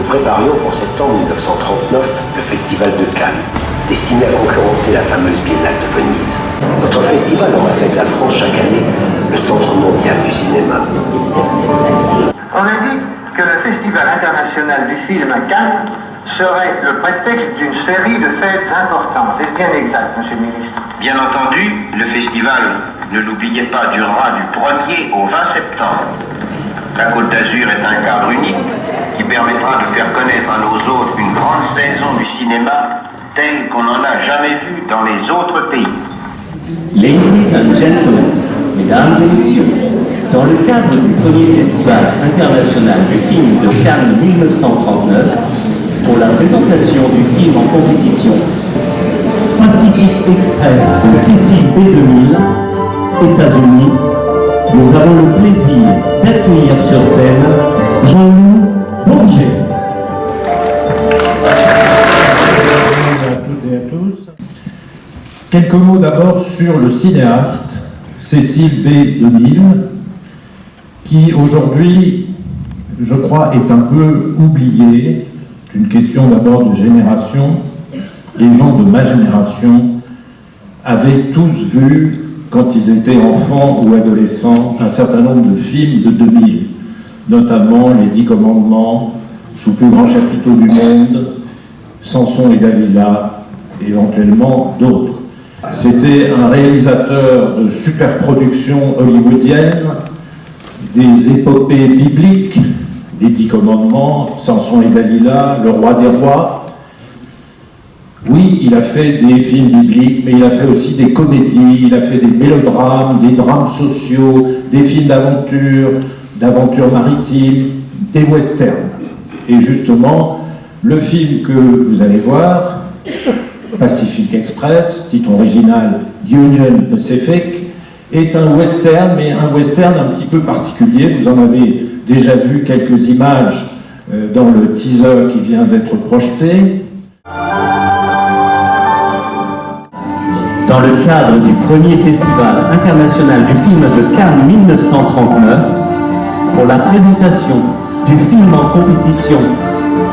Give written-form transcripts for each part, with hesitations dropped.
préparions pour septembre 1939 le Festival de Cannes, destiné à concurrencer la fameuse Biennale de Venise. Notre festival aurait fait de la France chaque année le centre mondial du cinéma. On indique que le Festival international du film à Cannes serait le prétexte d'une série de fêtes importantes. Est-ce bien exact, Monsieur le Ministre? Bien entendu, le festival, ne l'oubliez pas, durera du 1er au 20 septembre. La Côte d'Azur est un cadre unique qui permettra de faire connaître à nos hôtes une grande saison du cinéma telle qu'on n'en a jamais vu dans les autres pays. Ladies and gentlemen, mesdames et messieurs, dans le cadre du premier festival international du film de Cannes 1939, pour la présentation du film en compétition Pacific Express de Cécile B2000, États-Unis, nous avons le plaisir d'accueillir sur scène Jean-Loup Bourget. Bonjour à toutes et à tous. Quelques mots d'abord sur le cinéaste Cécile B2000, qui aujourd'hui, je crois, est un peu oublié. C'est une question d'abord de génération. Les gens de ma génération avaient tous vu, quand ils étaient enfants ou adolescents, un certain nombre de films de 2000, notamment Les 10 Commandements, Sous plus grands chapiteaux du monde, Samson et Dalila, éventuellement d'autres. C'était un réalisateur de superproductions hollywoodiennes, des épopées bibliques, Les 10 Commandements, Samson et Dalila, Le Roi des Rois. Oui, il a fait des films bibliques, mais il a fait aussi des comédies, il a fait des mélodrames, des drames sociaux, des films d'aventure maritime, des westerns. Et justement, le film que vous allez voir, Pacific Express, titre original Union Pacific, est un western, mais un western un petit peu particulier. Vous en avez déjà vu quelques images dans le teaser qui vient d'être projeté. Dans le cadre du premier festival international du film de Cannes 1939, pour la présentation du film en compétition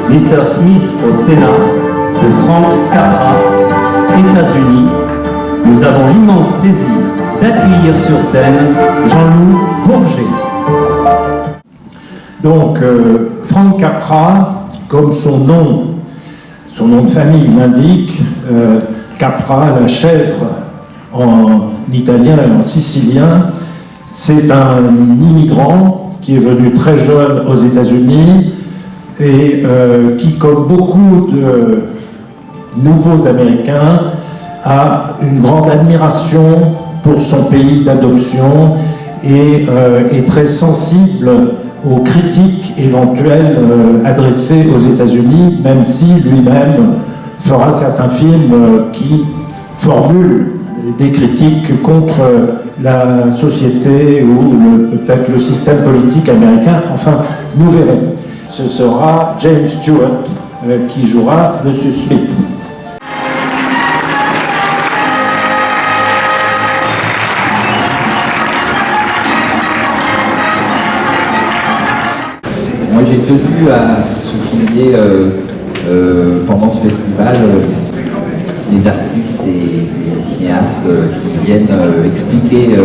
Mr. Smith au Sénat de Frank Capra, États-Unis, nous avons l'immense plaisir d'accueillir sur scène Jean-Loup Bourget. Donc, Frank Capra, comme son nom de famille l'indique, Capra, la chèvre en italien et en sicilien, c'est un immigrant qui est venu très jeune aux États-Unis et qui, comme beaucoup de nouveaux Américains, a une grande admiration pour son pays d'adoption et est très sensible aux critiques éventuelles adressées aux États-Unis, même si lui-même fera certains films qui formulent des critiques contre la société ou peut-être le système politique américain. Enfin, nous verrons. Ce sera James Stewart qui jouera M. Smith. Moi j'ai tenu à souligner pendant ce festival des artistes et des cinéastes qui viennent expliquer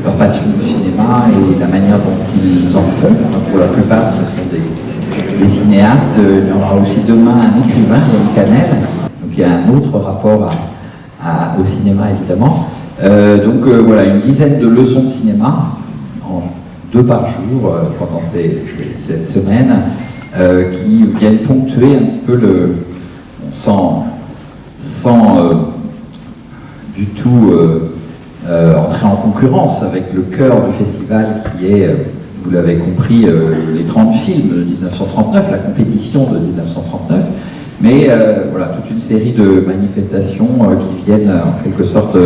leur passion du cinéma et la manière dont ils en font. Pour la plupart, ce sont des cinéastes. Il y aura aussi demain un écrivain, Yann Canel. Donc il y a un autre rapport au cinéma, évidemment. Voilà, une dizaine de leçons de cinéma, en 2 par jour, pendant cette semaine, qui viennent ponctuer un petit peu sans du tout entrer en concurrence avec le cœur du festival qui est, vous l'avez compris, les 30 films de 1939, la compétition de 1939, mais voilà, toute une série de manifestations qui viennent en quelque sorte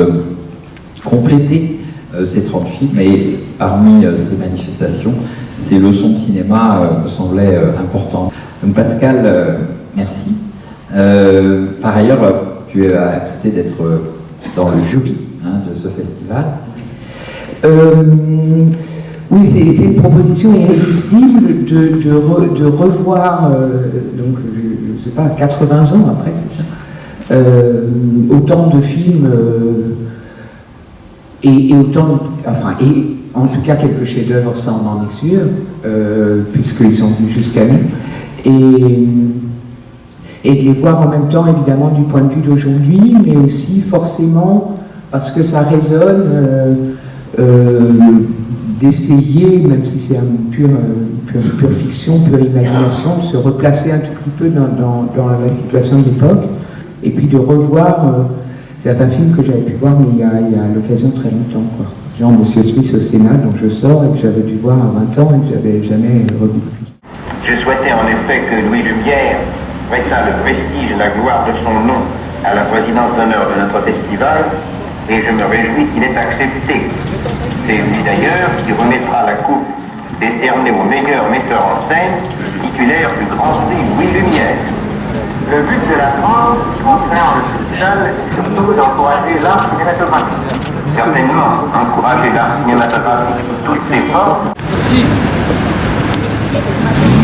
compléter ces 30 films, et parmi ces manifestations, ces leçons de cinéma me semblaient importantes. Donc Pascal, merci. Par ailleurs, tu as accepté d'être dans le jury de ce festival. Oui, c'est une proposition irrésistible de revoir, donc, je ne sais pas, 80 ans après, c'est ça, autant de films et autant, enfin, et en tout cas quelques chefs-d'œuvre, ça on en est sûr, puisqu'ils sont venus jusqu'à nous, et de les voir en même temps, évidemment, du point de vue d'aujourd'hui, mais aussi forcément parce que ça résonne, d'essayer, même si c'est une pure fiction, pure imagination, de se replacer un tout petit peu dans la situation de l'époque, et puis de revoir certains films que j'avais pu voir, mais il y a l'occasion très longtemps, quoi. Genre Monsieur Smith au Sénat, donc je sors et que j'avais dû voir à 20 ans et que j'avais jamais revu. Je souhaitais en effet que Louis Lumière prêtât le prestige et la gloire de son nom à la présidence d'honneur de notre festival, et je me réjouis qu'il ait accepté. C'est lui d'ailleurs qui remettra la coupe décernée au meilleur metteur en scène titulaire du Grand Prix Louis Lumière. Le but de la France, concernant le festival, est surtout d'encourager l'art cinématographique. Certainement, encourager l'art cinématographique sous toutes ses formes.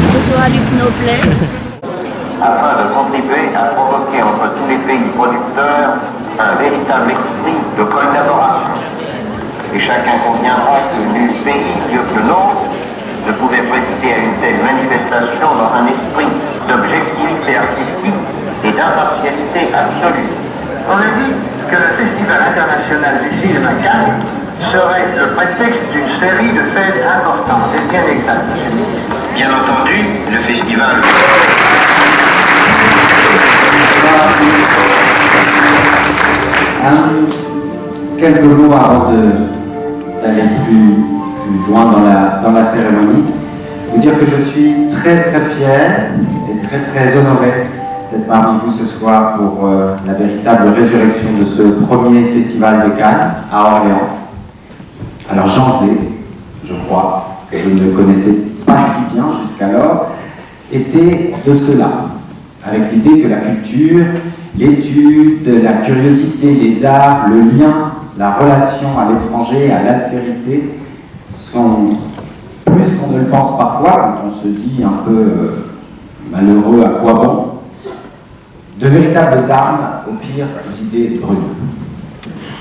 Bonjour à Luc Noblet. Afin de contribuer à provoquer entre tous les pays producteurs un véritable esprit de collaboration. Et chacun conviendra que nul pays, mieux que l'autre, ne pouvait présider à une telle manifestation dans un esprit d'objectivité artistique et d'impartialité absolue. On a dit que le Festival international du film à Cannes serait le prétexte d'une série de faits importants. C'est bien exact, monsieur le ministre. Bien entendu, le festival... Quelques mots avant d'aller plus loin dans la cérémonie. Vous dire que je suis très très fier et très très honoré d'être parmi vous ce soir pour la véritable résurrection de ce premier festival de Cannes à Orléans. Alors Jean Zay, je crois, que je ne connaissais pas si bien jusqu'alors, était de cela, avec l'idée que la culture, l'étude, la curiosité, les arts, le lien, la relation à l'étranger, à l'altérité sont, plus qu'on ne le pense parfois, quand on se dit un peu malheureux, à quoi bon, de véritables armes aux pires idées brûlées.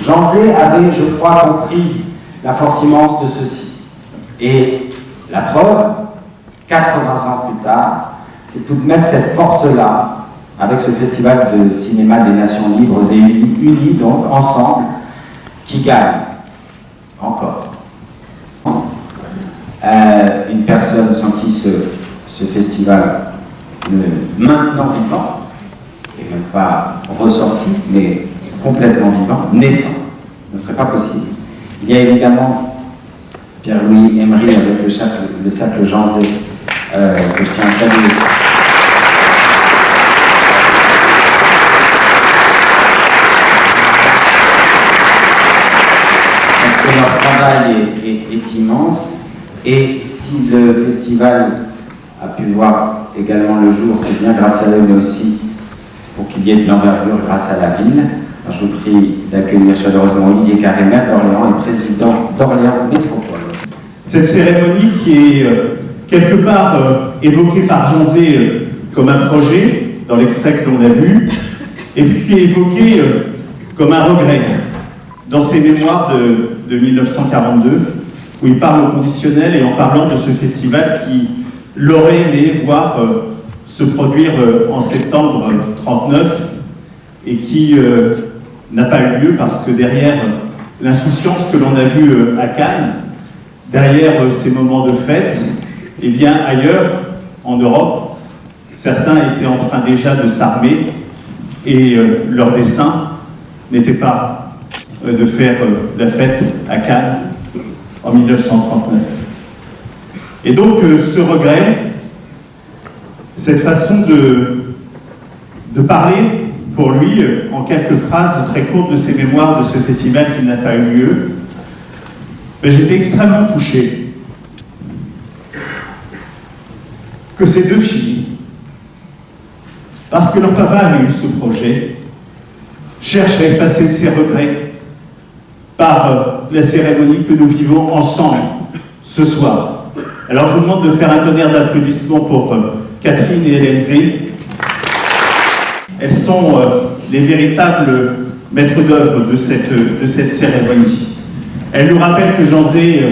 Jean Zay avait, je crois, compris la force immense de ceci. Et la preuve, 80 ans plus tard, c'est tout de même cette force-là, avec ce festival de cinéma des nations libres et unies, donc ensemble, qui gagne encore. Une personne sans qui ce festival, maintenant vivant, et même pas ressorti, mais complètement vivant, naissant, ne serait pas possible. Il y a évidemment Pierre-Louis Emery avec le cercle Jean Zay, que je tiens à saluer. Parce que leur travail est immense, et si le festival a pu voir également le jour, c'est bien grâce à eux, mais aussi pour qu'il y ait de l'envergure grâce à la ville. Alors, je vous prie d'accueillir chaleureusement Olivier Carré, maire d'Orléans et président d'Orléans Métropole. Cette cérémonie qui est quelque part évoquée par Jean Zay comme un projet, dans l'extrait que l'on a vu, et puis qui est évoquée comme un regret dans ses mémoires de 1942, où il parle au conditionnel et en parlant de ce festival qui l'aurait aimé voir se produire en septembre 1939 et qui n'a pas eu lieu parce que derrière l'insouciance que l'on a vue à Cannes, derrière ces moments de fête, eh bien ailleurs, en Europe, certains étaient en train déjà de s'armer et leur dessein n'était pas de faire la fête à Cannes en 1939. Et donc ce regret, cette façon de parler pour lui, en quelques phrases très courtes de ses mémoires de ce festival qui n'a pas eu lieu, ben, j'étais extrêmement touché que ces deux filles, parce que leur papa avait eu ce projet, cherchent à effacer ces regrets par la cérémonie que nous vivons ensemble ce soir. Alors je vous demande de faire un tonnerre d'applaudissements pour Catherine et Hélène Zé. Elles sont les véritables maîtres d'œuvre de cette cérémonie. Elles nous rappellent que Jean Zé,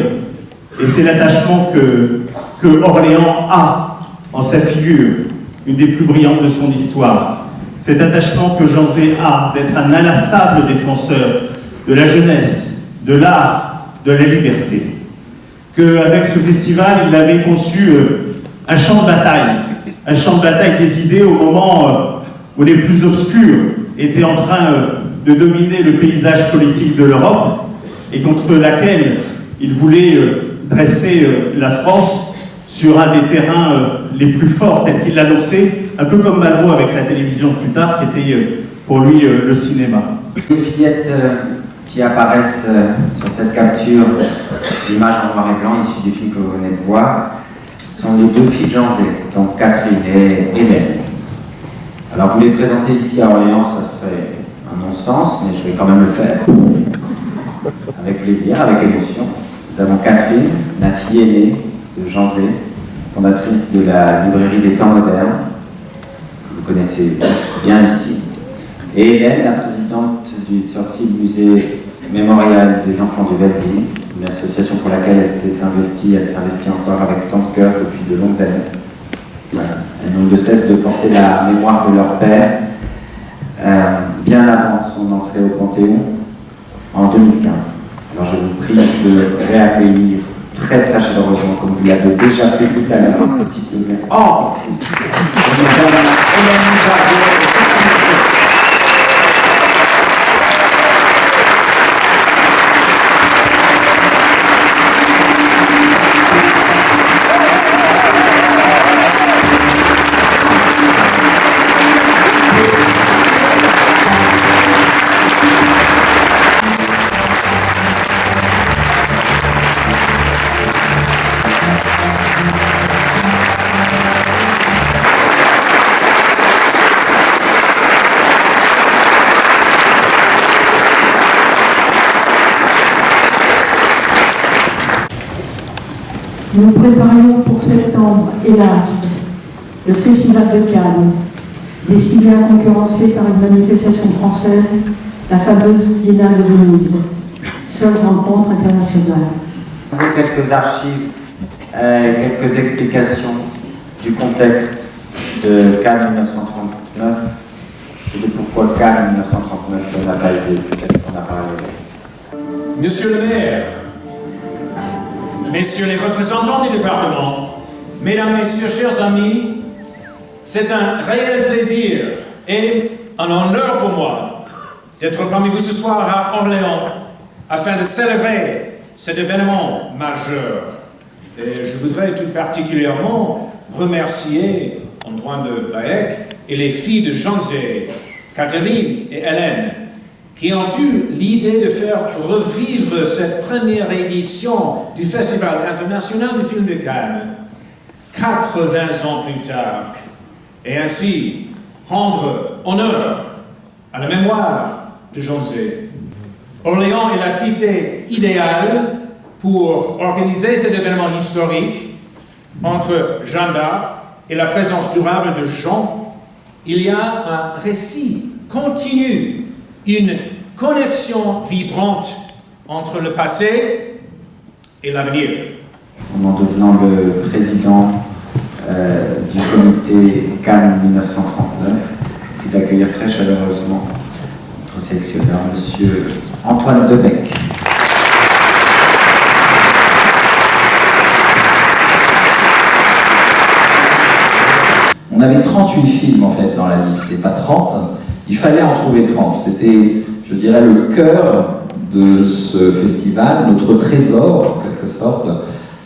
et c'est l'attachement que Orléans a en sa figure, une des plus brillantes de son histoire. Cet attachement que Jean Zé a d'être un inlassable défenseur de la jeunesse, de l'art, de la liberté. Qu'avec ce festival, il avait conçu un champ de bataille des idées au moment où les plus obscurs étaient en train de dominer le paysage politique de l'Europe et contre laquelle il voulait dresser la France sur un des terrains les plus forts, tel qu'il l'annonçait, un peu comme Malraux avec la télévision plus tard, qui était pour lui le cinéma. Les fillettes qui apparaissent sur cette capture d'images en noir et blanc, issues du film que vous venez de voir, sont les deux filles de Jean Zé, donc Catherine et Hélène. Alors vous les présenter ici à Orléans, ça serait un non-sens, mais je vais quand même le faire. Avec plaisir, avec émotion. Nous avons Catherine, la fille aînée de Jean Zé, fondatrice de la librairie des temps modernes, que vous connaissez tous bien ici. Et Hélène, la présidente du Torcy Musée Mémorial des Enfants du Verdi, une association pour laquelle elle s'investit encore avec tant de cœur depuis de longues années. Voilà. Elles n'ont de cesse de porter la mémoire de leur père bien avant son entrée au Panthéon en 2015. Alors je vous prie de réaccueillir très très chaleureusement, comme vous l'avez déjà fait tout à l'heure, un petit peu bien. Oh, plus. Nous préparions pour septembre, hélas, le Festival de Cannes, destiné à concurrencer par une manifestation française la fameuse Biennale de Venise, seule rencontre internationale. Quelques archives, quelques explications du contexte de Cannes 1939 et de pourquoi Cannes 1939 n'a pas été, peut-être qu'on a parlé. Monsieur le maire, messieurs les représentants du département, mesdames, messieurs, chers amis, c'est un réel plaisir et un honneur pour moi d'être parmi vous ce soir à Orléans afin de célébrer cet événement majeur. Et je voudrais tout particulièrement remercier Antoine de Baec et les filles de Jean Zé, Catherine et Hélène, qui ont eu l'idée de faire revivre cette première édition du Festival international du film de Cannes, 80 ans plus tard, et ainsi rendre honneur à la mémoire de Jean Zé. Orléans est la cité idéale pour organiser cet événement historique entre Jeanne d'Arc et la présence durable de Jean. Il y a un récit continu, une connexion vibrante entre le passé et l'avenir. En devenant le président du comité Cannes 1939, je puis d'accueillir très chaleureusement notre sélectionneur, M. Antoine Debec. On avait 38 films en fait dans la liste, et pas 30. Il fallait en trouver 30. C'était, je dirais, le cœur de ce festival, notre trésor en quelque sorte,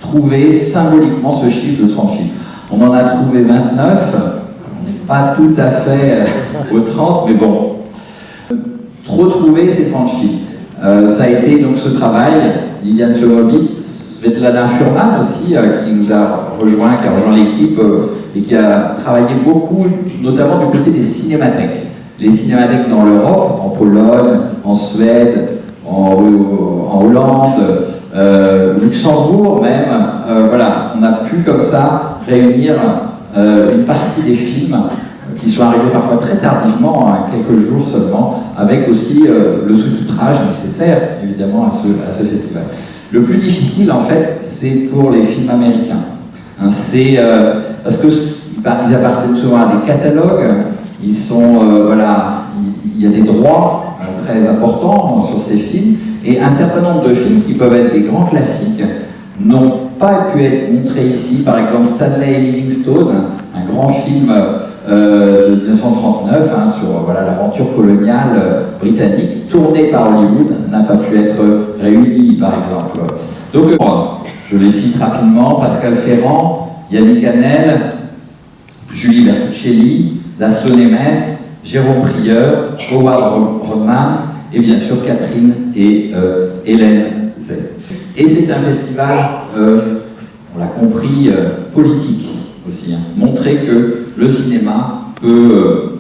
trouver symboliquement ce chiffre de 30 films. On en a trouvé 29, on n'est pas tout à fait aux 30, mais bon, retrouver ces 30 films. Ça a été donc ce travail, Liliane Slomovic, Svetlana Furman aussi, qui nous a rejoint, qui a rejoint l'équipe et qui a travaillé beaucoup, notamment du côté des cinémathèques. Les cinémathèques dans l'Europe, en Pologne, en Suède, en Hollande, Luxembourg même, voilà, on a pu comme ça réunir une partie des films qui sont arrivés parfois très tardivement, quelques jours seulement, avec aussi le sous-titrage nécessaire évidemment à ce festival. Le plus difficile en fait, c'est pour les films américains. Hein, c'est parce que ils appartiennent souvent à des catalogues, ils sont voilà, il y a des droits très importants sur ces films, et un certain nombre de films qui peuvent être des grands classiques n'ont pas pu être montrés ici. Par exemple, Stanley Livingstone, un grand film de 1939 sur voilà, l'aventure coloniale britannique, tourné par Hollywood, n'a pas pu être réuni, par exemple. Donc, je les cite rapidement: Pascal Ferrand, Yannick Hanel, Julie Bertuccelli, Laszlo Nemes, Jérôme Prieur, Howard Rodman, et bien sûr Catherine et Hélène Zay. Et c'est un festival, on l'a compris, politique aussi. Montrer que le cinéma peut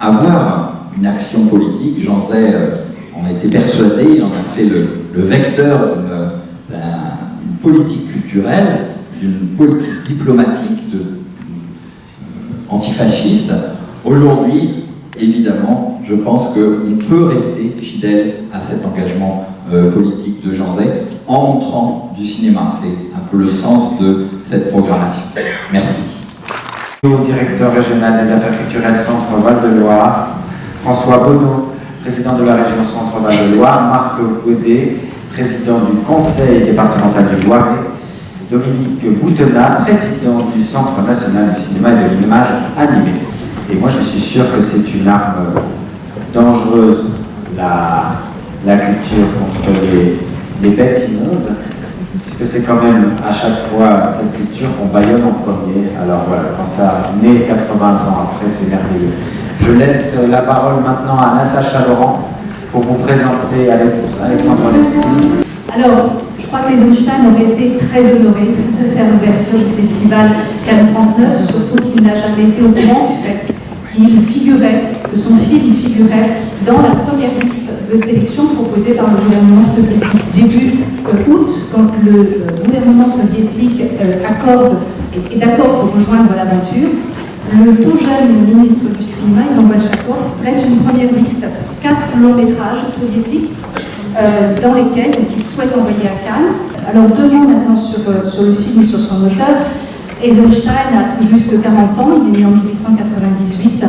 avoir une action politique. Jean Zay en était persuadé, il en a fait le vecteur d'une politique culturelle, d'une politique diplomatique, antifasciste. Aujourd'hui, évidemment, je pense qu'on peut rester fidèle à cet engagement politique de Jean Zay en montrant du cinéma. C'est un peu le sens de cette programmation. Merci. Au directeur régional des affaires culturelles Centre-Val de Loire, François Bonneau, président de la région Centre-Val de Loire, Marc Godet, président du conseil départemental du Loiret, Dominique Boutenat, président du Centre national du cinéma et de l'image animée. Et moi je suis sûr que c'est une arme dangereuse, la culture, contre les bêtes immondes, puisque c'est quand même à chaque fois cette culture qu'on bâillonne en premier. Alors voilà, quand ça naît 80 ans après, c'est merveilleux. Je laisse la parole maintenant à Natacha Laurent pour vous présenter Alexandre Nevsky. Alors, je crois que Eisenstein aurait été très honoré de faire l'ouverture du festival Cannes 39, surtout qu'il n'a jamais été au courant du fait qu'il figurait, que son film figurait dans la première liste de sélection proposée par le gouvernement soviétique. Début août, quand le gouvernement soviétique est d'accord pour rejoindre l'aventure, le tout jeune ministre du cinéma, Ivan Bolshakov, presse une première liste, 4 longs métrages soviétiques dans lesquels il souhaite envoyer à Cannes. Alors 2 mots maintenant sur le film et sur son auteur. Eisenstein a tout juste 40 ans, il est né en 1898.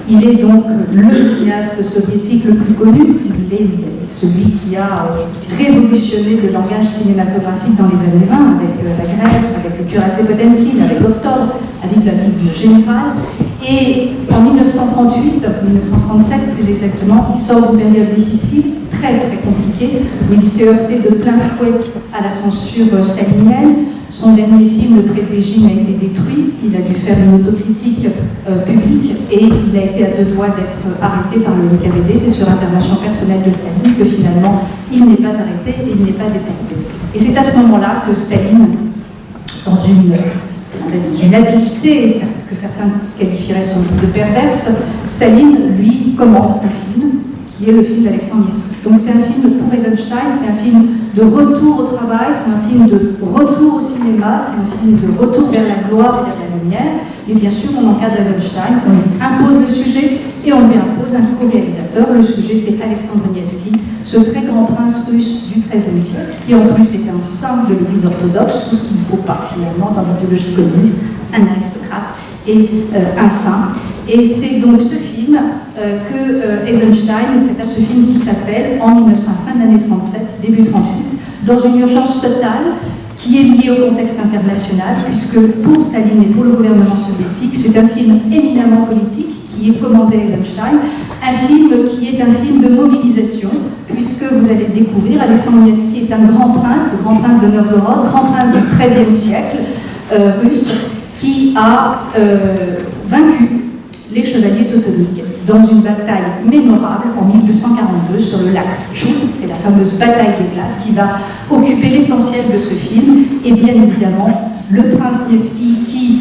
Il est donc le cinéaste soviétique le plus connu. Il est celui qui a révolutionné le langage cinématographique dans les années 20 avec La Grève, avec Le Cuirassé Potemkin, avec Octobre, avec La Ligue générale. Et en 1938, 1937 plus exactement, il sort d'une période difficile, très compliquée, où il s'est heurté de plein fouet à la censure stalinienne. Son dernier film, Le Pré-Régime, a été détruit. Il a dû faire une autocritique publique et il a été à 2 doigts d'être arrêté par le NKVD. C'est sur intervention personnelle de Staline que finalement il n'est pas arrêté et il n'est pas déporté. Et c'est à ce moment-là que Staline, dans une habileté que certains qualifieraient sans doute de perverse, Staline lui commande un film qui est le film d'Alexandre Nevsky. Donc c'est un film pour Eisenstein, c'est un film de retour au travail, c'est un film de retour au cinéma, c'est un film de retour vers la gloire et vers la lumière. Et bien sûr, on encadre Eisenstein, on lui impose le sujet et on lui impose un co-réalisateur. Le sujet, c'est Alexandre Nevsky, ce très grand prince russe du XIIIe siècle, qui en plus est un saint de l'Église orthodoxe, tout ce qu'il ne faut pas finalement dans l'idéologie communiste, un aristocrate et un saint. Et c'est donc ce film que Eisenstein, c'est à ce film qu'il s'appelle, en fin de l'année 37, début 38, dans une urgence totale qui est liée au contexte international, puisque pour Staline et pour le gouvernement soviétique, c'est un film éminemment politique qui est commandé à Eisenstein, un film qui est un film de mobilisation, puisque vous allez le découvrir, Alexandre Nevsky est un grand prince, le grand prince de Novgorod, grand prince du XIIIe siècle russe, qui a vaincu les chevaliers teutoniques dans une bataille mémorable en 1242 sur le lac Tchoul. C'est la fameuse bataille des glaces qui va occuper l'essentiel de ce film. Et bien évidemment, le prince Nevsky qui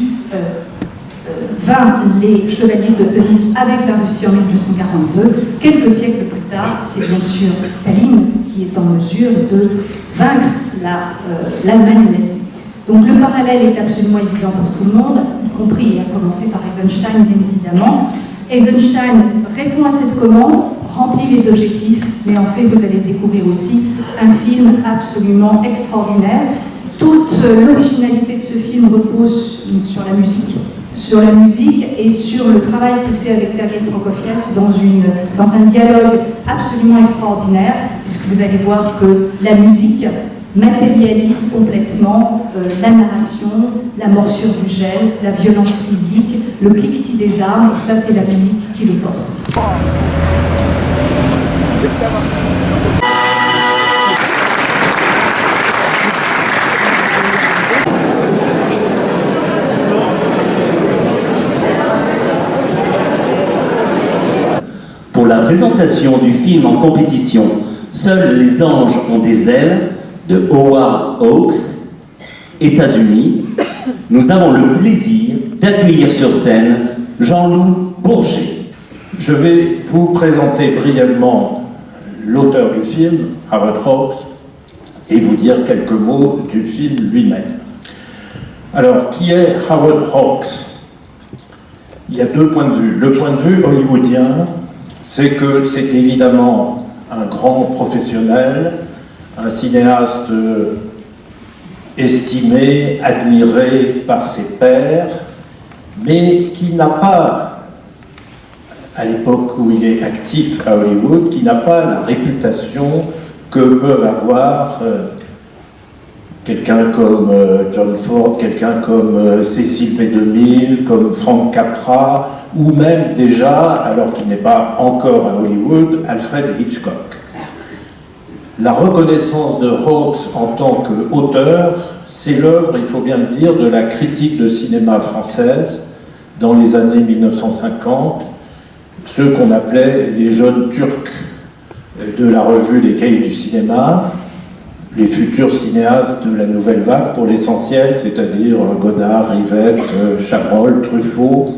vainc les chevaliers teutoniques avec la Russie en 1942. Quelques siècles plus tard, c'est bien sûr Staline qui est en mesure de vaincre l'Allemagne nazie. Donc le parallèle est absolument évident pour tout le monde, y compris, à commencer par Eisenstein, bien évidemment. Eisenstein répond à cette commande, remplit les objectifs, mais en fait, vous allez découvrir aussi un film absolument extraordinaire. Toute l'originalité de ce film repose sur la musique et sur le travail qu'il fait avec Sergei Prokofiev dans un dialogue absolument extraordinaire, puisque vous allez voir que la musique matérialise complètement la narration, la morsure du gel, la violence physique, le cliquetis des armes, tout ça c'est la musique qui le porte. Pour la présentation du film en compétition Seuls les anges ont des ailes de Howard Hawks, États-Unis, nous avons le plaisir d'accueillir sur scène Jean-Loup Bourget. Je vais vous présenter brièvement l'auteur du film, Howard Hawks, et vous dire quelques mots du film lui-même. Alors, qui est Howard Hawks? Il y a deux points de vue. Le point de vue hollywoodien, c'est que c'est évidemment un grand professionnel, un cinéaste estimé, admiré par ses pairs, mais qui n'a pas, à l'époque où il est actif à Hollywood, qui n'a pas la réputation que peuvent avoir quelqu'un comme John Ford, quelqu'un comme Cecil B. DeMille, comme Frank Capra, ou même déjà, alors qu'il n'est pas encore à Hollywood, Alfred Hitchcock. La reconnaissance de Hawks en tant qu'auteur, c'est l'œuvre, il faut bien le dire, de la critique de cinéma française dans les années 1950, ceux qu'on appelait les jeunes Turcs de la revue Les Cahiers du cinéma, les futurs cinéastes de la nouvelle vague pour l'essentiel, c'est-à-dire Godard, Rivette, Chabrol, Truffaut,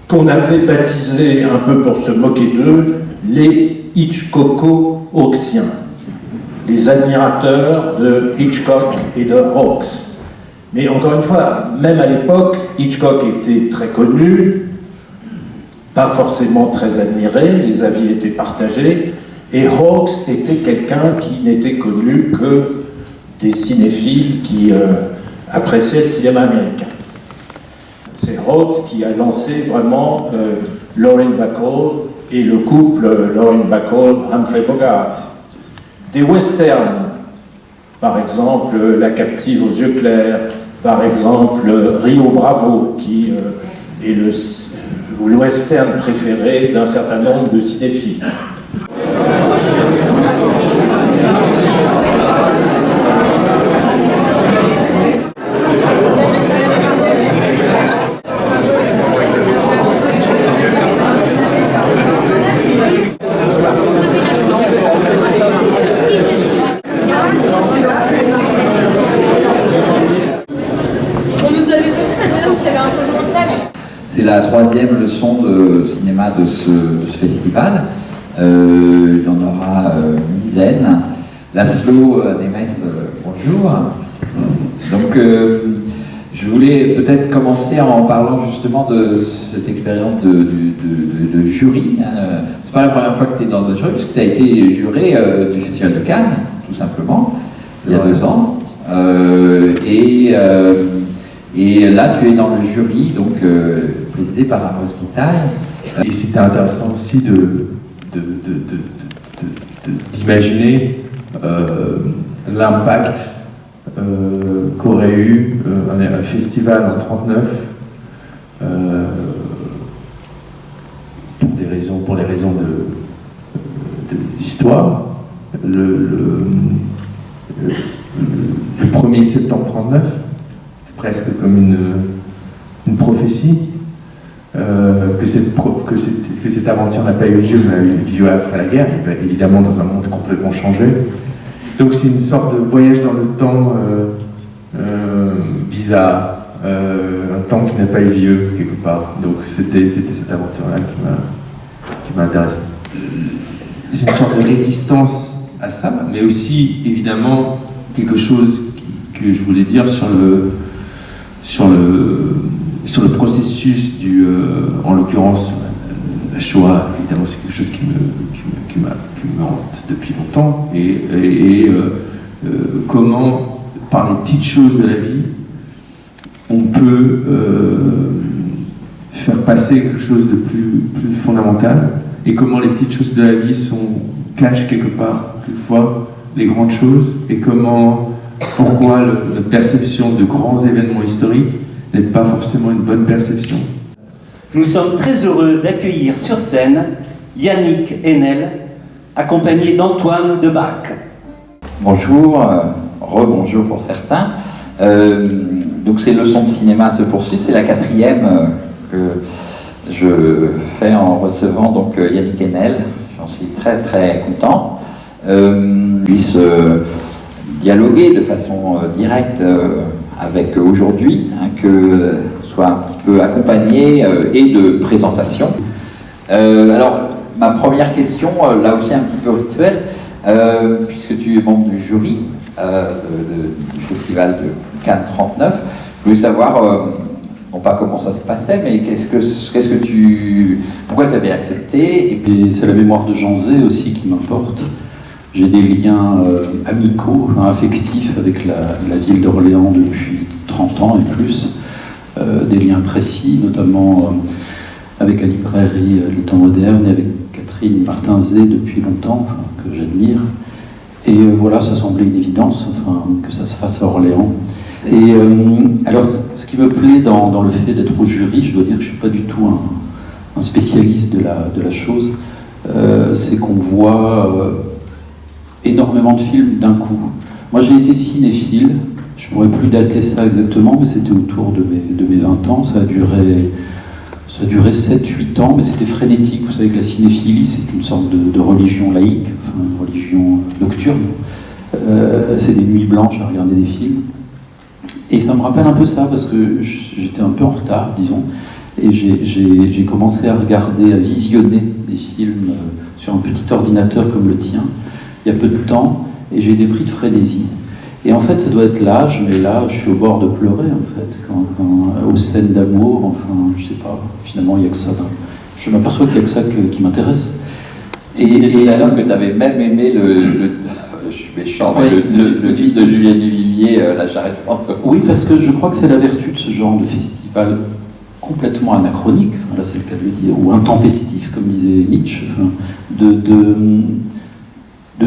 qu'on avait baptisé, un peu pour se moquer d'eux, les Hitchcocko-Hawksiens, les admirateurs de Hitchcock et de Hawks. Mais encore une fois, même à l'époque, Hitchcock était très connu, pas forcément très admiré, les avis étaient partagés, et Hawks était quelqu'un qui n'était connu que des cinéphiles qui appréciaient le cinéma américain. C'est Hawks qui a lancé vraiment Lauren Bacall et le couple Lauren Bacall-Humphrey Bogart. Des westerns, par exemple La captive aux yeux clairs, par exemple Rio Bravo, qui est le western préféré d'un certain nombre de cinéphiles. C'est la troisième leçon de cinéma de ce festival. Il y en aura une dizaine. Laszlo Nemes, bonjour. Donc, je voulais peut-être commencer en parlant justement de cette expérience de jury. C'est pas la première fois que tu es dans un jury, puisque tu as été juré du Festival de Cannes, tout simplement, il y a 2 ans. Et là, tu es dans le jury, donc présidé par Amos Gitaï. Et c'était intéressant aussi d'imaginer l'impact qu'aurait eu un festival en 1939 pour les raisons d'histoire. Le 1er septembre 1939, c'était presque comme une prophétie. Que cette aventure n'a pas eu lieu, mais a eu lieu après la guerre, évidemment dans un monde complètement changé. Donc c'est une sorte de voyage dans le temps bizarre, un temps qui n'a pas eu lieu quelque part. Donc c'était cette aventure-là qui m'a intéressé. C'est une sorte de résistance à ça, mais aussi évidemment quelque chose que je voulais dire sur le processus en l'occurrence la Shoah. Évidemment, c'est quelque chose qui me hante depuis longtemps et comment par les petites choses de la vie on peut faire passer quelque chose de plus fondamental, et comment les petites choses de la vie cachent quelque part quelquefois les grandes choses, et pourquoi notre perception de grands événements historiques n'est pas forcément une bonne perception. Nous sommes très heureux d'accueillir sur scène Yannick Enel, accompagné d'Antoine Debac. Bonjour, rebonjour pour certains. Donc ces leçons de cinéma se poursuivent, c'est la 4e que je fais en recevant donc Yannick Enel. J'en suis très très content. Puisse dialoguer de façon directe avec aujourd'hui, que soit un petit peu accompagné et de présentation. Alors ma première question, là aussi un petit peu rituelle, puisque tu es membre du jury du festival de Cannes 39, je voulais savoir, non pas comment ça se passait, mais pourquoi tu avais accepté. Et c'est la mémoire de Jean Zay aussi qui m'importe. J'ai des liens amicaux, affectifs avec la ville d'Orléans depuis 30 ans et plus, des liens précis, notamment avec la librairie Les Temps Modernes et avec Catherine Martin-Zé depuis longtemps, que j'admire. Et voilà, ça semblait une évidence, que ça se fasse à Orléans. Et alors, ce qui me plaît dans le fait d'être au jury, je dois dire que je ne suis pas du tout un spécialiste de la chose, c'est qu'on voit énormément de films d'un coup. Moi, j'ai été cinéphile, je ne pourrais plus dater ça exactement, mais c'était autour de mes 20 ans, ça a duré 7-8 ans, mais c'était frénétique. Vous savez que la cinéphilie, c'est une sorte de religion laïque, une religion nocturne. C'est des nuits blanches à regarder des films. Et ça me rappelle un peu ça, parce que j'étais un peu en retard, disons, et j'ai commencé à visionner des films sur un petit ordinateur comme le tien, il y a peu de temps, et j'ai des pris de frénésie. Et en fait, ça doit être l'âge, mais là, je suis au bord de pleurer, en fait, aux scènes d'amour, je sais pas, finalement, il n'y a que ça. Je m'aperçois qu'il n'y a que ça qui m'intéresse. Et tout à l'heure que tu avais même aimé je suis méchant, le film de Julien Duvivier, La Charrette fantôme. Oui, parce que je crois que c'est la vertu de ce genre de festival complètement anachronique, là c'est le cas de le dire, ou intempestif, comme disait Nietzsche, de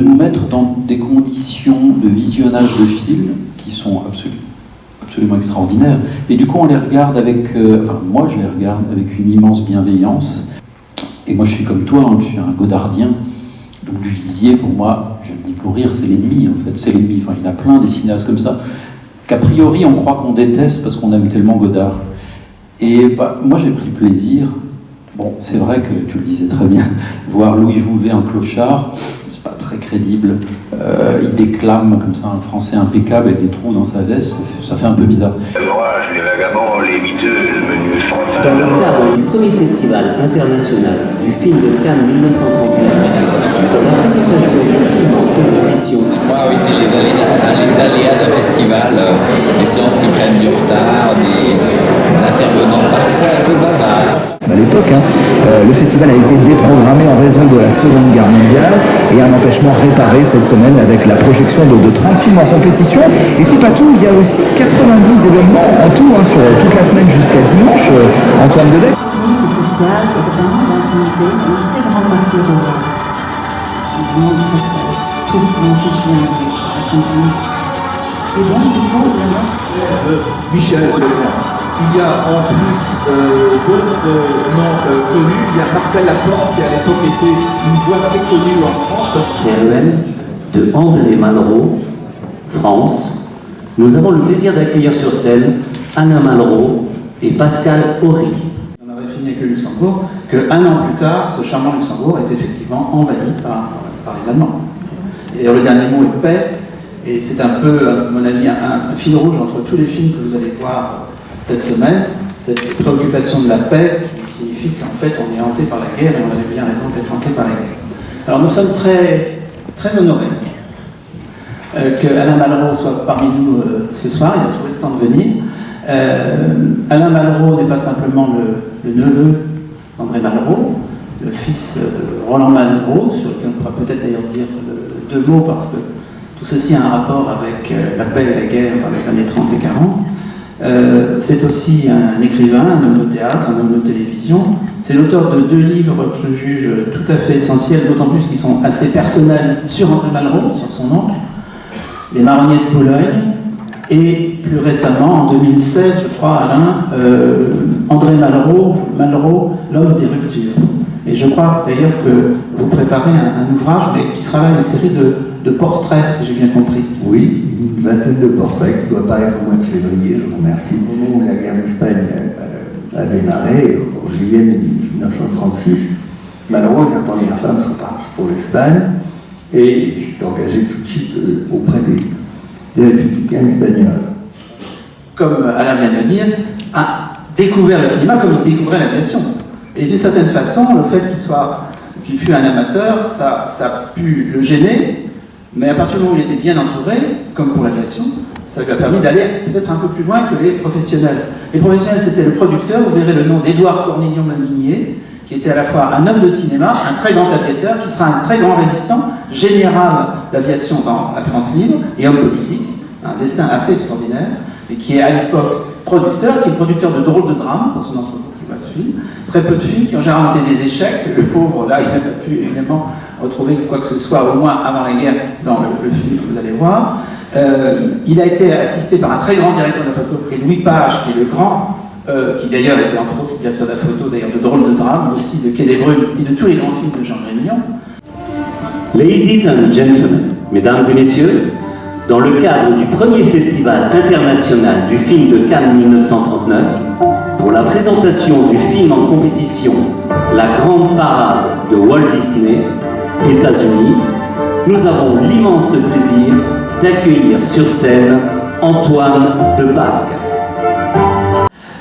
nous mettre dans des conditions de visionnage de films qui sont absolument extraordinaires. Et du coup, on les regarde moi je les regarde avec une immense bienveillance. Et moi je suis comme toi, je suis un godardien. Donc Duvivier, pour moi, je le dis pour rire, c'est l'ennemi en fait. C'est l'ennemi. Il y en a plein des cinéastes comme ça, qu'a priori on croit qu'on déteste parce qu'on aime tellement Godard. Et moi j'ai pris plaisir. Bon, c'est vrai que tu le disais très bien, voir Louis Jouvet en clochard, c'est pas très crédible. Il déclame comme ça un français impeccable avec des trous dans sa veste, ça fait un peu bizarre. L'orage, les vagabonds, les miteux, le menu fantin. Dans le cadre du premier festival international du film de Cannes 1939, la présentation du film en compétition. Oui, c'est les aléas d'un festival, des séances qui prennent du retard, des intervenants parfois un peu bavards. À l'époque, le festival a été déprogrammé en raison de la Seconde Guerre mondiale et un empêchement réparé cette semaine avec la projection de 30 films en compétition. Et c'est pas tout, il y a aussi 90 événements en tout, sur toute la semaine jusqu'à dimanche. Antoine Debac. Clinique sociale, urbain, d'ancienneté, une très grande partie rurale. Vraiment presque tout, si je viens de raconter. Et donc, du coup, Michel Delvin. Il y a en plus d'autres noms connus. Il y a Marcel Laporte qui à l'époque était une voix très connue en France. Teruel de André Malraux, France. Nous avons le plaisir d'accueillir sur scène Anna Malraux et Pascal Horry. On avait fini avec le Luxembourg, qu'un an plus tard, ce charmant Luxembourg est effectivement envahi par les Allemands. Et d'ailleurs, le dernier mot est paix, et c'est un peu, à mon avis, un fil rouge entre tous les films que vous allez voir cette semaine, cette préoccupation de la paix qui signifie qu'en fait on est hanté par la guerre et on avait bien raison d'être hanté par la guerre. Alors nous sommes très, très honorés que Alain Malraux soit parmi nous ce soir, il a trouvé le temps de venir. Alain Malraux n'est pas simplement le neveu d'André Malraux, le fils de Roland Malraux, sur lequel on pourra peut-être d'ailleurs dire deux mots parce que tout ceci a un rapport avec la paix et la guerre dans les années 30 et 40. C'est aussi un écrivain, un homme de théâtre, un homme de télévision. C'est l'auteur de 2 livres que je juge tout à fait essentiels, d'autant plus qu'ils sont assez personnels sur André Malraux, sur son oncle, Les Marronniers de Bologne, et plus récemment, en 2016, je crois, Alain, André Malraux, L'homme des ruptures. Et je crois d'ailleurs que vous préparez un ouvrage, mais qui sera là une série de portraits, si j'ai bien compris. Oui, une vingtaine de portraits qui doit paraître au mois de février, je vous remercie. Au moment où la guerre d'Espagne a démarré, en juillet 1936, Malraux et sa première femme sont partis pour l'Espagne et il s'est engagé tout de suite auprès des républicains espagnols. Comme Alain vient de le dire, a découvert le cinéma comme il découvrait l'aviation. Et d'une certaine façon, le fait qu'il fût un amateur, ça a pu le gêner, mais à partir du moment où il était bien entouré, comme pour l'aviation, ça lui a permis d'aller peut-être un peu plus loin que les professionnels. Les professionnels, c'était le producteur, vous verrez le nom d'Édouard Cornillon-Malvinier, qui était à la fois un homme de cinéma, un très grand aviateur, qui sera un très grand résistant, général d'aviation dans la France libre, et homme politique, un destin assez extraordinaire, et qui est à l'époque producteur, qui est producteur de Drôles de Drame, pour son entreprise qui va suivre. Très peu de films qui ont généralement été des échecs. Le pauvre, là, il n'a pas pu évidemment retrouver quoi que ce soit, au moins avant la guerre, dans le film que vous allez voir. Il a été assisté par un très grand directeur de la photo, qui est Louis Page, qui est le grand, qui d'ailleurs était entre autres directeur de la photo, d'ailleurs de Drôles de Drame, aussi de Quai des Brumes et de tous les grands films de Jean Grémillon. Ladies and gentlemen, mesdames et messieurs, dans le cadre du premier festival international du film de Cannes 1939, pour la présentation du film en compétition La Grande Parade de Walt Disney, États-Unis, nous avons l'immense plaisir d'accueillir sur scène Antoine Debac.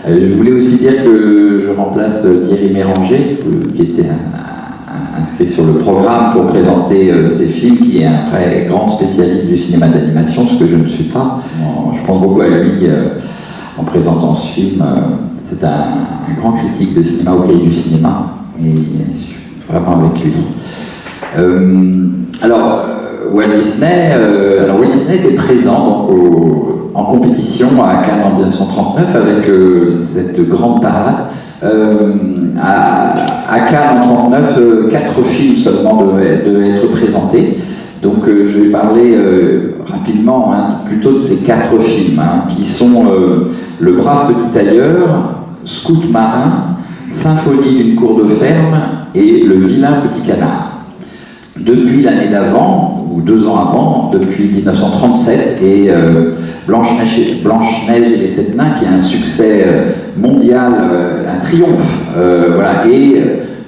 Je voulais aussi dire que je remplace Thierry Méranger, qui était inscrit sur le programme pour présenter ces films, qui est un très grand spécialiste du cinéma d'animation, ce que je ne suis pas. Je pense beaucoup à lui en présentant ce film. C'est un grand critique de cinéma au Cahier du cinéma, et je suis vraiment avec lui. Walt Disney était présent donc, en compétition à Cannes en 1939 avec cette grande parade. À Cannes en 1939, 4 films seulement devaient être présentés. Donc je vais parler rapidement plutôt de ces 4 films, qui sont Le Brave Petit Tailleur, Scout Marin, Symphonie d'une cour de ferme et Le Vilain Petit Canard. Depuis l'année d'avant, ou 2 ans avant, depuis 1937, et Blanche-Neige et les 7 nains, qui est un succès mondial, un triomphe, et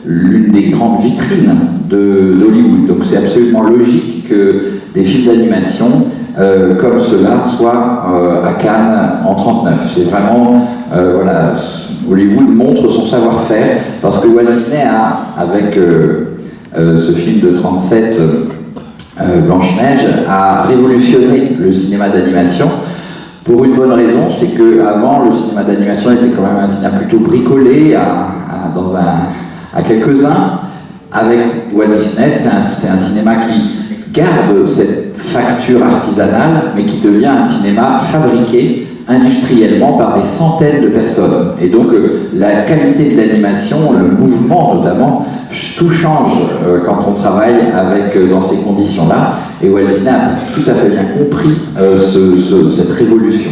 l'une des grandes vitrines d'Hollywood. Donc c'est absolument logique que des films d'animation comme cela soient à Cannes en 1939. C'est vraiment, Hollywood montre son savoir-faire, parce que Walt Disney a, avec ce film de 1937, Blanche-Neige, a révolutionné le cinéma d'animation pour une bonne raison, c'est qu'avant, le cinéma d'animation était quand même un cinéma plutôt bricolé à quelques-uns. Avec Walt Disney, c'est un cinéma qui garde cette facture artisanale, mais qui devient un cinéma fabriqué industriellement par des centaines de personnes. Et donc la qualité de l'animation, le mouvement notamment, tout change quand on travaille dans ces conditions-là. Et Walt Disney a tout à fait bien compris cette révolution.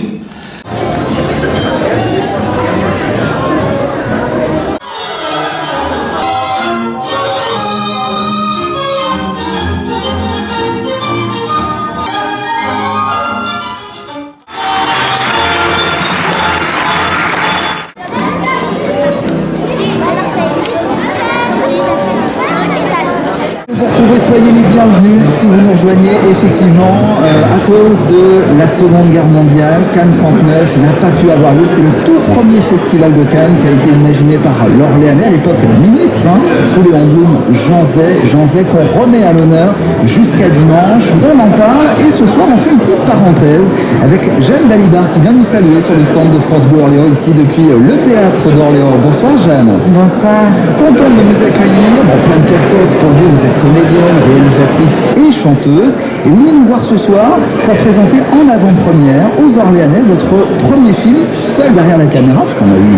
Soyez les bienvenus, si vous vous nous rejoignez, effectivement, à cause de la Seconde Guerre mondiale, Cannes 39 n'a pas pu avoir lieu. C'était le tout premier festival de Cannes qui a été imaginé par l'Orléanais, à l'époque ministre, sous Léon Blum, Jean Zay, qu'on remet à l'honneur jusqu'à dimanche. On en parle et ce soir on fait une petite parenthèse avec Jeanne Balibar qui vient nous saluer sur le stand de France Bleu Orléans, ici depuis le théâtre d'Orléans. Bonsoir Jeanne. Bonsoir. Contente de vous accueillir. Bon, plein de casquettes pour vous, vous êtes comédienne, réalisatrice et chanteuse. Et vous venez nous voir ce soir pour présenter en avant-première aux Orléanais votre premier film, seul derrière la caméra, parce qu'on a eu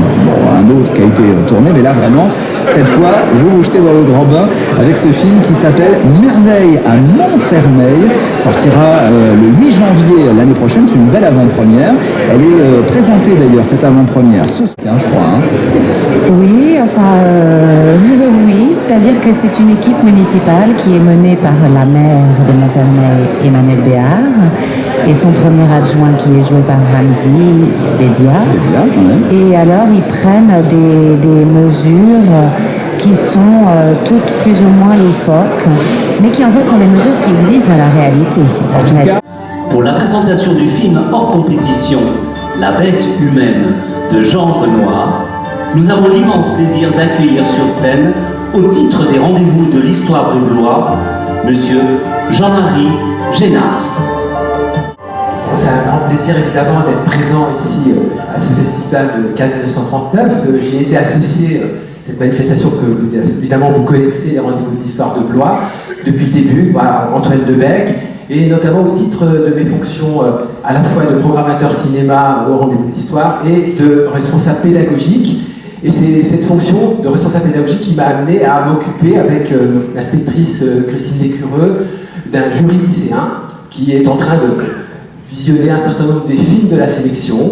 un autre qui a été tourné, mais là vraiment, cette fois, vous vous jetez dans le grand bain avec ce film qui s'appelle Merveille à Montfermeil, sortira le 8 janvier l'année prochaine, c'est une belle avant-première. Elle est présentée d'ailleurs, cette avant-première, ce soir, je crois. Oui, enfin, oui, c'est-à-dire que c'est une équipe municipale qui est menée par la maire de Montfermeil, Emmanuel Béard, et son premier adjoint qui est joué par Ramzi Bedia. Et alors, ils prennent des mesures qui sont toutes plus ou moins loufoques, mais qui en fait sont des mesures qui existent dans la réalité. En tout cas, pour la présentation du film hors compétition, La bête humaine de Jean Renoir, nous avons l'immense plaisir d'accueillir sur scène, au titre des rendez-vous de l'histoire de Blois, Monsieur Jean-Marie Génard. C'est un grand plaisir évidemment d'être présent ici à ce festival de Cannes 1939. J'y ai été associé, cette manifestation que vous, évidemment vous connaissez, les rendez-vous de l'histoire de Blois, depuis le début, Antoine Debec, et notamment au titre de mes fonctions à la fois de programmateur cinéma au rendez-vous de l'histoire et de responsable pédagogique. Et c'est cette fonction de responsable pédagogique qui m'a amené à m'occuper avec l'inspectrice Christine Lécureux d'un jury lycéen qui est en train de visionner un certain nombre des films de la sélection.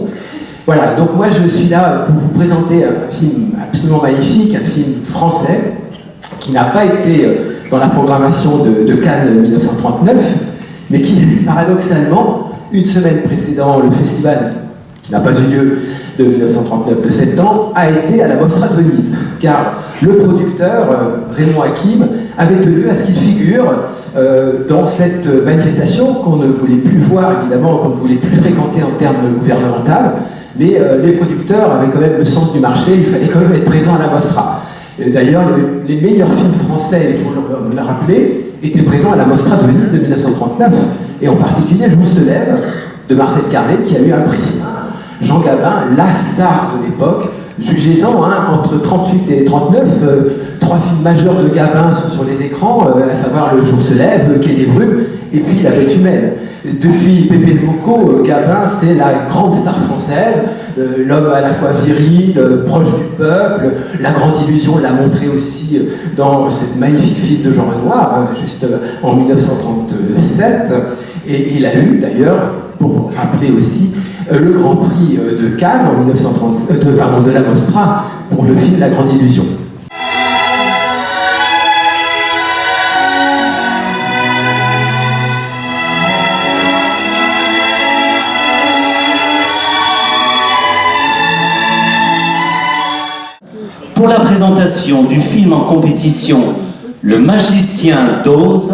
Voilà, donc moi je suis là pour vous présenter un film absolument magnifique, un film français qui n'a pas été dans la programmation de Cannes 1939, mais qui, paradoxalement, une semaine précédant le festival, qui n'a pas eu lieu de 1939 de 7 ans, a été à la Mostra de Venise, car le producteur, Raymond Hakim, avait tenu à ce qu'il figure dans cette manifestation qu'on ne voulait plus voir, évidemment, qu'on ne voulait plus fréquenter en termes gouvernemental, mais les producteurs avaient quand même le sens du marché, il fallait quand même être présent à la Mostra. D'ailleurs, les meilleurs films français, il faut le rappeler, étaient présents à la Mostra de Venise de 1939, et en particulier Le Jour se lève de Marcel Carné, qui a eu un prix. Jean Gabin, la star de l'époque, jugez-en, entre 38 et 39, 3 films majeurs de Gabin sont sur les écrans, à savoir Le Jour se lève, Quai des brumes, et puis La bête humaine. Depuis Pépé le Mocco, Gabin, c'est la grande star française, l'homme à la fois viril, proche du peuple. La Grande Illusion l'a montré aussi dans cette magnifique film de Jean Renoir, juste en 1937. Et il a eu d'ailleurs, pour rappeler aussi, le Grand Prix de Cannes en 1937, de la Mostra pour le film La Grande Illusion. Pour la présentation du film en compétition Le Magicien d'Oz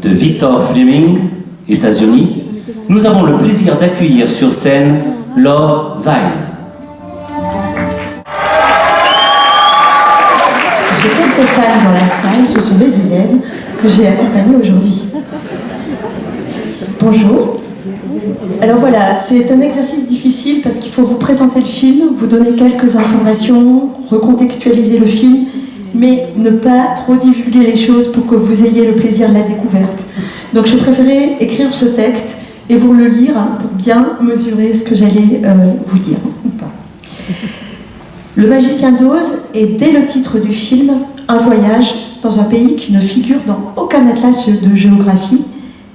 de Victor Fleming, États-Unis, nous avons le plaisir d'accueillir sur scène Laure Weil. J'ai quelques fans dans la salle, ce sont mes élèves que j'ai accompagnés aujourd'hui. Bonjour. Alors voilà, c'est un exercice difficile parce qu'il faut vous présenter le film, vous donner quelques informations, recontextualiser le film, mais ne pas trop divulguer les choses pour que vous ayez le plaisir de la découverte. Donc j'ai préféré écrire ce texte et vous le lire pour bien mesurer ce que j'allais vous dire ou pas. Le Magicien d'Oz est, dès le titre du film, un voyage dans un pays qui ne figure dans aucun atlas de géographie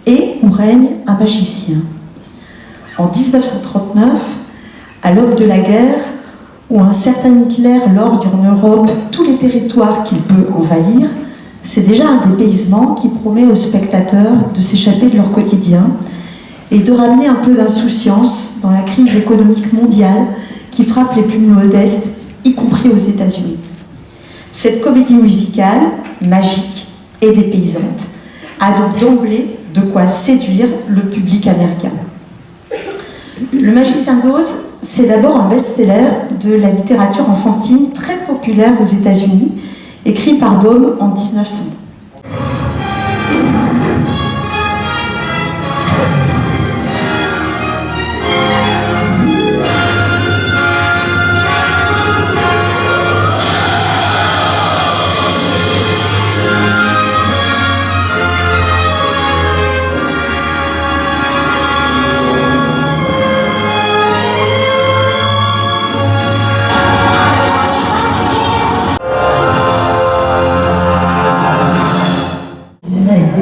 et où règne un magicien. En 1939, à l'aube de la guerre, où un certain Hitler lorgne en Europe tous les territoires qu'il peut envahir, c'est déjà un dépaysement qui promet aux spectateurs de s'échapper de leur quotidien et de ramener un peu d'insouciance dans la crise économique mondiale qui frappe les plus modestes, y compris aux États-Unis. Cette comédie musicale, magique et dépaysante, a donc d'emblée de quoi séduire le public américain. Le Magicien d'Oz, c'est d'abord un best-seller de la littérature enfantine très populaire aux États-Unis, écrit par Baum en 1900.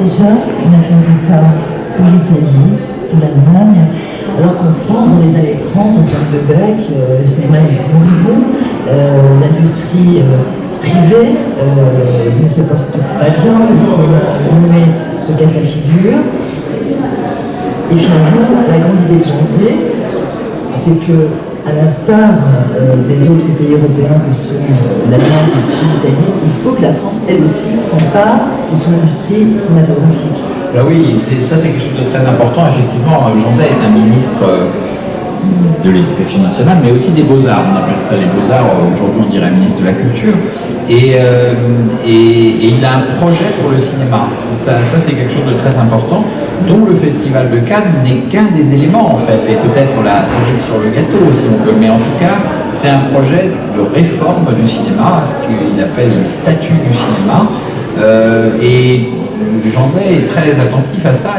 Déjà une affaire d'État pour l'Italie, pour l'Allemagne, alors qu'en France, dans les années 30, en termes de grec, le cinéma est moribond, l'industrie privée ne se porte pas bien, le cinéma muet se casse la figure. Et finalement, la grande idée de Jean Zay, c'est que, à l'instar des autres pays européens que sont l'Allemagne et l'Italie, il faut que la France, elle aussi, s'empare de son industrie cinématographique. Ben oui, ça c'est quelque chose de très important. Effectivement, Jean Zay est un ministre de l'Éducation nationale, mais aussi des Beaux-Arts. On appelle ça les Beaux-Arts, aujourd'hui on dirait ministre de la Culture. Et il a un projet pour le cinéma. Ça c'est quelque chose de très important, dont le Festival de Cannes n'est qu'un des éléments en fait, et peut-être la cerise sur le gâteau si on peut, mais en tout cas c'est un projet de réforme du cinéma, ce qu'il appelle une statue du cinéma, et Jean Zay est très attentif à ça.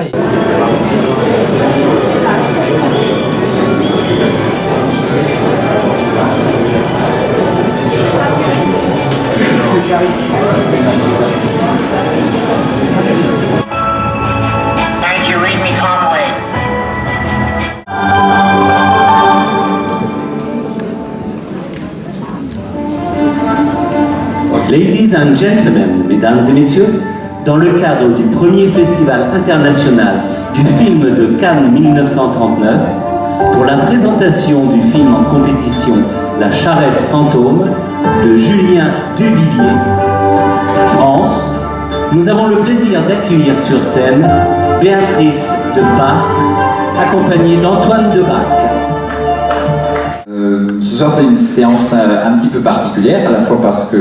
Thank you, read me Conway. Ladies and gentlemen, mesdames et messieurs, dans le cadre du premier festival international du film de Cannes 1939, pour la présentation du film en compétition La Charrette Fantôme de Julien Duvivier, France, nous avons le plaisir d'accueillir sur scène Béatrice de Pastre, accompagnée d'Antoine Debac. Ce soir c'est une séance un petit peu particulière, à la fois parce que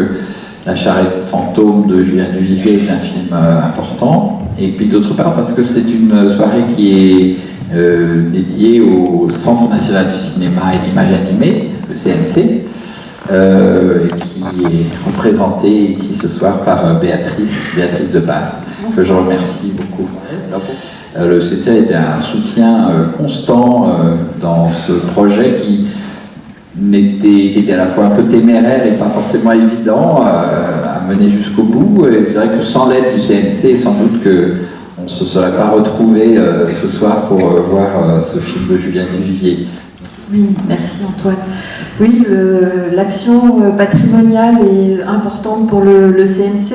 La Charrette Fantôme de Julien Duvivier est un film important, et puis d'autre part parce que c'est une soirée qui est dédiée au Centre National du Cinéma et de l'Image Animée, le CNC, qui est représentée ici ce soir par Béatrice de Pastre, que je remercie beaucoup. Le CNC était un soutien constant dans ce projet qui était à la fois un peu téméraire et pas forcément évident à mener jusqu'au bout. Et c'est vrai que sans l'aide du CNC, sans doute qu'on ne se serait pas retrouvé ce soir pour voir ce film de Julien Duvivier. Oui, merci Antoine. Oui, l'action patrimoniale est importante pour le CNC.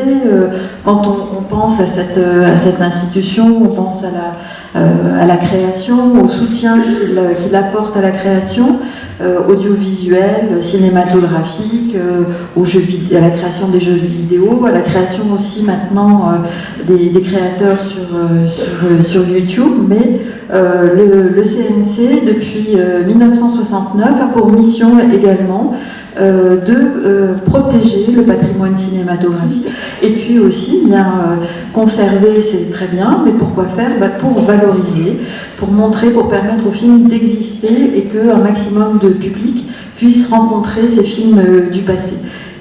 Quand on pense à cette institution, on pense à la création, au soutien qu'il apporte à la création audiovisuelle, cinématographique, à la création des jeux vidéo, à la création aussi maintenant des créateurs sur YouTube, mais le CNC depuis 1969 a pour mission également de protéger le patrimoine cinématographique et puis aussi bien conserver, c'est très bien, mais pourquoi faire? Pour valoriser, pour montrer, pour permettre aux films d'exister et qu'un maximum de public puisse rencontrer ces films du passé.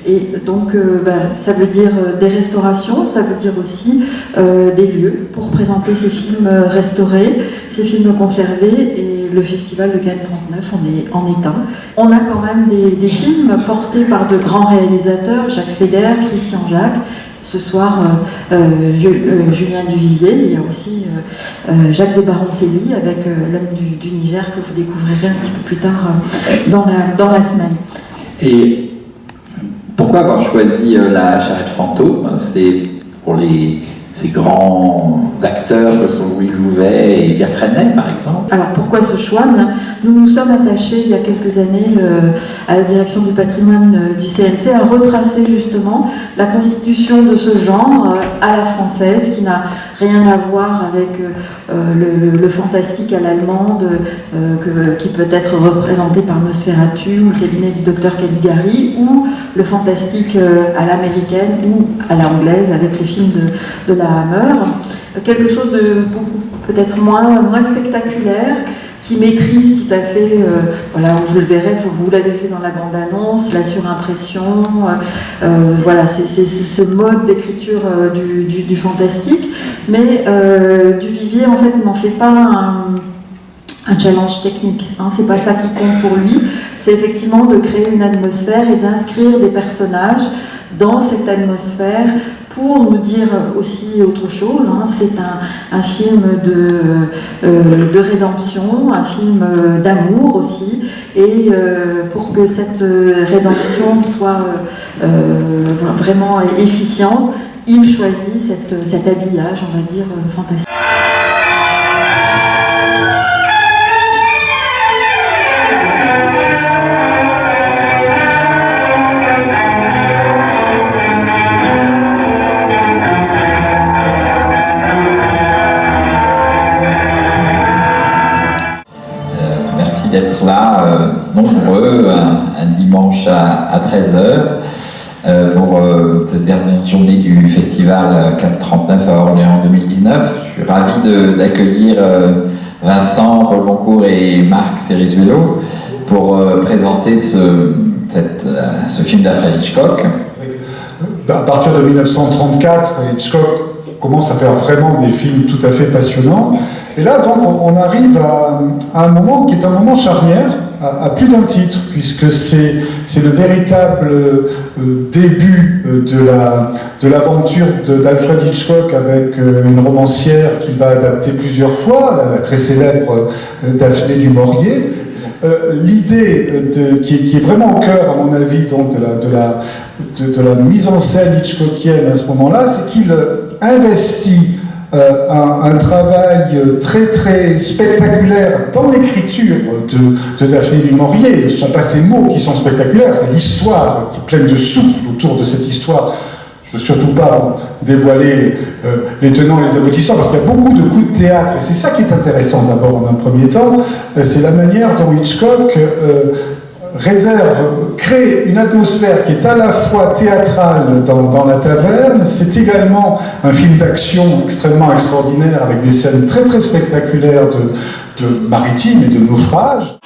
Et donc ça veut dire des restaurations, ça veut dire aussi des lieux pour présenter ces films restaurés, ces films conservés, et le festival de Cannes 39 en est un. On a quand même des films portés par de grands réalisateurs, Jacques Feder, Christian Jacques, ce soir Julien Duvivier, il y a aussi Jacques de Baroncelli avec L'homme du Niger que vous découvrirez un petit peu plus tard dans la semaine. Et pourquoi avoir choisi La Charrette Fantôme? C'est pour ces grands acteurs que sont Louis Jouvet et Pierre Fresnel, par exemple. Alors pourquoi ce choix? nous nous sommes attachés il y a quelques années à la direction du patrimoine du CNC à retracer justement la constitution de ce genre à la française, qui n'a rien à voir avec le fantastique à l'allemande qui peut être représenté par Nosferatu ou le cabinet du docteur Caligari, ou le fantastique à l'américaine ou à l'anglaise avec les films de la Hammer. Quelque chose de beaucoup peut-être moins spectaculaire, qui maîtrise tout à fait, voilà, vous le verrez, vous l'avez vu dans la bande-annonce, la surimpression, voilà, c'est ce mode d'écriture du fantastique, mais Duvivier en fait n'en fait pas un challenge technique, hein, c'est pas ça qui compte pour lui, c'est effectivement de créer une atmosphère et d'inscrire des personnages dans cette atmosphère pour nous dire aussi autre chose, hein. C'est un film de rédemption, un film d'amour aussi, et pour que cette rédemption soit vraiment efficiente, il choisit cet habillage, on va dire, fantastique. D'être là, nombreux, un dimanche à 13h, pour cette dernière journée du festival 439 à Orléans 2019. Je suis ravi d'accueillir Vincent, Paul Boncourt et Marc Cerizuelo pour présenter ce film d'Alfred Hitchcock. À partir de 1934, Hitchcock commence à faire vraiment des films tout à fait passionnants. Et là, donc, on arrive à un moment qui est un moment charnière, à plus d'un titre, puisque c'est le véritable début de l'aventure d'Alfred Hitchcock avec une romancière qu'il va adapter plusieurs fois, la très célèbre Daphné du Maurier. L'idée qui est vraiment au cœur, à mon avis, donc, de la mise en scène hitchcockienne à ce moment-là, c'est qu'il investit un travail très très spectaculaire dans l'écriture de Daphné du Maurier. Ce ne sont pas ces mots qui sont spectaculaires, c'est l'histoire qui est pleine de souffle autour de cette histoire. Je ne veux surtout pas dévoiler les tenants et les aboutissants, parce qu'il y a beaucoup de coups de théâtre, et c'est ça qui est intéressant d'abord en un premier temps, c'est la manière dont Hitchcock crée une atmosphère qui est à la fois théâtrale dans la taverne, c'est également un film d'action extrêmement extraordinaire avec des scènes très très spectaculaires de maritime et de naufrage.